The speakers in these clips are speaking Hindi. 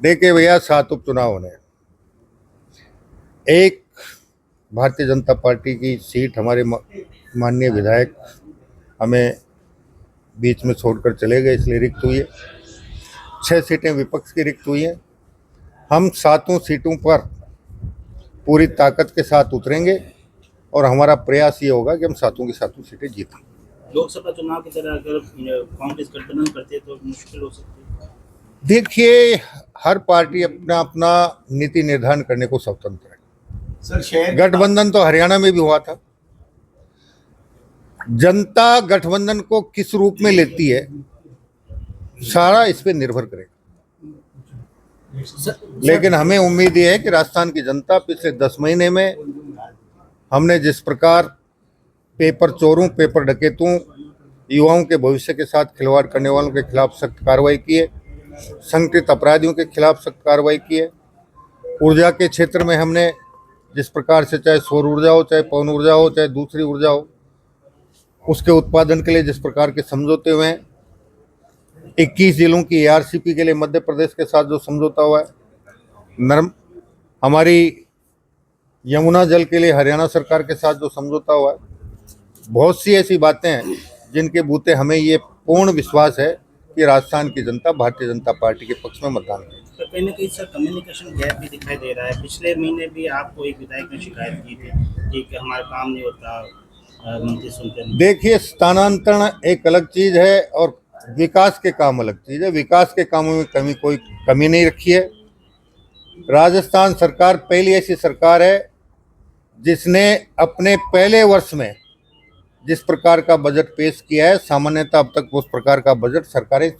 देखिए भैया, 7 उपचुनाव होने हैं। एक भारतीय जनता पार्टी की सीट हमारे माननीय विधायक हमें बीच में छोड़कर चले गए, इसलिए रिक्त हुई है। 6 सीटें विपक्ष की रिक्त हुई हैं। हम 7 सीटों पर पूरी ताकत के साथ उतरेंगे और हमारा प्रयास ये होगा कि हम 7 की 7 सीटें जीतें। लोकसभा चुनाव की तरह अगर कांग्रेस गठबंधन करती है तो मुश्किल हो सकती है। देखिए, हर पार्टी अपना अपना नीति निर्धारण करने को स्वतंत्र है। सर, गठबंधन तो हरियाणा में भी हुआ था। जनता गठबंधन को किस रूप में लेती है, सारा इस पे निर्भर करेगा। लेकिन हमें उम्मीद ये है कि राजस्थान की जनता पिछले 10 महीने में हमने जिस प्रकार पेपर चोरों, पेपर डकैतों, युवाओं के भविष्य के साथ खिलवाड़ करने वालों के खिलाफ सख्त कार्रवाई की है, संगठित अपराधियों के खिलाफ सख्त कार्रवाई की है, ऊर्जा के क्षेत्र में हमने जिस प्रकार से, चाहे सौर ऊर्जा हो, चाहे पवन ऊर्जा हो, चाहे दूसरी ऊर्जा हो, उसके उत्पादन के लिए जिस प्रकार के समझौते हुए हैं, 21 जिलों की ARCP के लिए मध्य प्रदेश के साथ जो समझौता हुआ है, हमारी यमुना जल के लिए हरियाणा सरकार के साथ जो समझौता हुआ है, बहुत सी ऐसी बातें हैं जिनके बूते हमें ये पूर्ण विश्वास है कि राजस्थान की जनता भारतीय जनता पार्टी के पक्ष में मतदान करेगी। तो कहीं ना कहीं सर कम्युनिकेशन गैप भी दिखाई दे रहा है। पिछले महीने भी आपको एक विधायक ने शिकायत की थी कि हमारा काम नहीं होता, मंत्री सुनते नहीं। देखिए, स्थानांतरण एक अलग चीज है और विकास के काम अलग चीज है। विकास के कामों में कोई कमी नहीं रखी है। राजस्थान सरकार पहली ऐसी सरकार है जिसने अपने पहले वर्ष में जिस प्रकार का बजट पेश किया है, सामान्यतः अब तक उस प्रकार का बजट सरकारें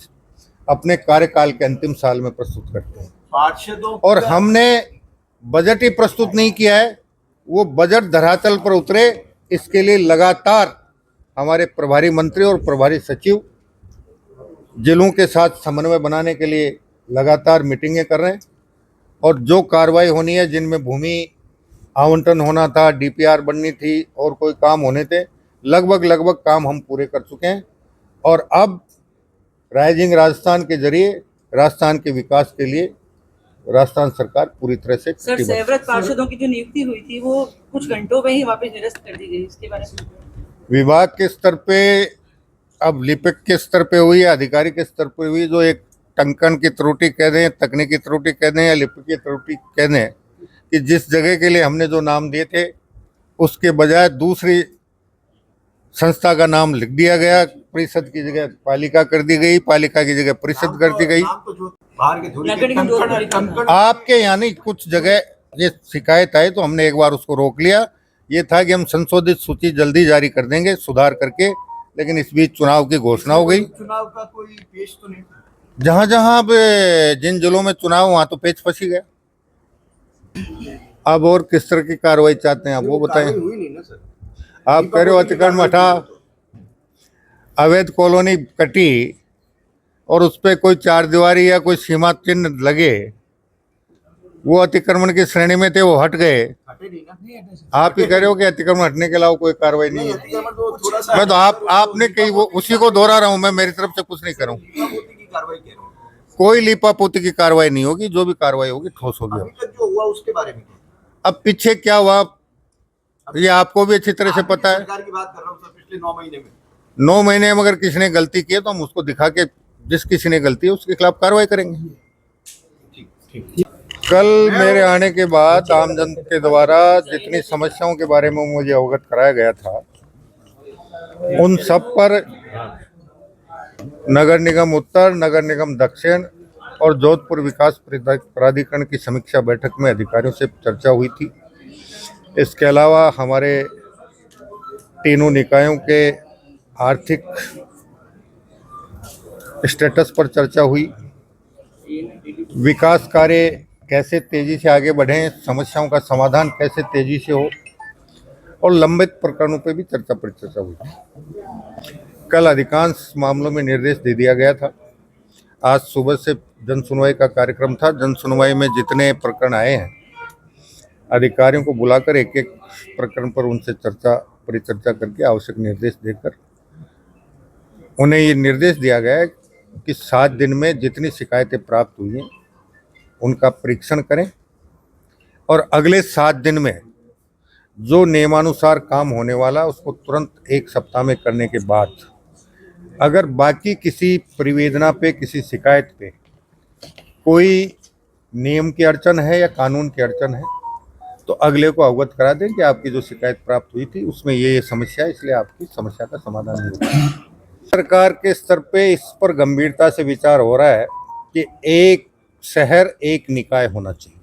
अपने कार्यकाल के अंतिम साल में प्रस्तुत करते हैं। और हमने बजट ही प्रस्तुत नहीं किया है, वो बजट धरातल पर उतरे, इसके लिए लगातार हमारे प्रभारी मंत्री और प्रभारी सचिव जिलों के साथ समन्वय बनाने के लिए लगातार मीटिंगें कर रहे हैं। और जो कार्रवाई होनी है, जिनमें भूमि आवंटन होना था, DPR बननी थी और कोई काम होने थे, लगभग काम हम पूरे कर चुके हैं। और अब राइजिंग राजस्थान के जरिए राजस्थान के विकास के लिए राजस्थान सरकार पूरी तरह से। सर, सेवरत पार्षदों की जो नियुक्ति हुई थी वो कुछ घंटों में ही वापस निरस्त कर दी गई, इसके बारे में विभाग के स्तर पे, अब लिपिक के स्तर पे हुई है, अधिकारी के स्तर पे हुई, जो एक टंकन की त्रुटि कह दें, तकनीकी त्रुटि कह दें या लिपिक की त्रुटि कह दें, कि जिस जगह के लिए हमने जो नाम दिए थे उसके बजाय दूसरी संस्था का नाम लिख दिया गया, परिषद की जगह पालिका कर दी गई, पालिका की जगह परिषद कर दी गई। आपके यानी कुछ जगह ये शिकायत आई तो हमने एक बार उसको रोक लिया। ये था कि हम संशोधित सूची जल्दी जारी कर देंगे सुधार करके, लेकिन इस बीच चुनाव की घोषणा हो गई। चुनाव का कोई पेश तो नहीं, जहां जहां अब जिन जिलों में चुनाव वहां तो पेच फंसी गया। अब और किस तरह की कार्रवाई चाहते हैं आप वो बताएं। हुई नहीं ना सर। आप कह रहे हो अतिक्रमण हटा, अवैध कॉलोनी कटी और उस पर कोई 4 दीवारी या कोई सीमा चिन्ह लगे, वो अतिक्रमण की श्रेणी में थे, वो हट गए। आप ही कह रहे हो कि अतिक्रमण हटने के अलावा कोई कार्रवाई नहीं है। मैं तो आपने कही वो उसी को दोहरा रहा हूं, मैं मेरी तरफ से कुछ नहीं करूँ। कोई लीपापोती की कार्रवाई नहीं होगी, जो भी कार्रवाई होगी ठोस होगी। जो हुआ उसके बारे में अब पीछे क्या हुआ ये आपको भी अच्छी तरह से पता है। सरकार की बात कर रहा हूं सर, पिछले 9 महीने में 9 महीने में अगर किसी ने गलती की है तो हम उसको दिखा के जिस किसी ने गलती है उसके खिलाफ कार्रवाई करेंगे। कल मेरे आने के बाद आमजन के द्वारा जितनी समस्याओं के बारे में मुझे अवगत कराया गया था, उन सब पर नगर निगम उत्तर, नगर निगम दक्षिण और जोधपुर विकास प्राधिकरण की समीक्षा बैठक में अधिकारियों से चर्चा हुई थी। इसके अलावा हमारे तीनों निकायों के आर्थिक स्टेटस पर चर्चा हुई। विकास कार्य कैसे तेजी से आगे बढ़ें, समस्याओं का समाधान कैसे तेजी से हो, और लंबित प्रकरणों पर भी चर्चा परिचर्चा हुई। कल अधिकांश मामलों में निर्देश दे दिया गया था। आज सुबह से जन सुनवाई का कार्यक्रम था। जन सुनवाई में जितने प्रकरण आए हैं, अधिकारियों को बुलाकर एक एक प्रकरण पर उनसे परिचर्चा करके आवश्यक निर्देश देकर उन्हें ये निर्देश दिया गया है कि 7 दिन में जितनी शिकायतें प्राप्त हुई हैं उनका परीक्षण करें और अगले 7 दिन में जो नियमानुसार काम होने वाला उसको तुरंत 1 सप्ताह में करने के बाद अगर बाकी किसी परिवेदना पे, किसी शिकायत पे कोई नियम की अड़चन है या कानून की अड़चन है तो अगले को अवगत करा दें कि आपकी जो शिकायत प्राप्त हुई थी उसमें ये समस्या है, इसलिए आपकी समस्या का समाधान नहीं होगा। सरकार के स्तर पे इस पर गंभीरता से विचार हो रहा है कि एक शहर एक निकाय होना चाहिए।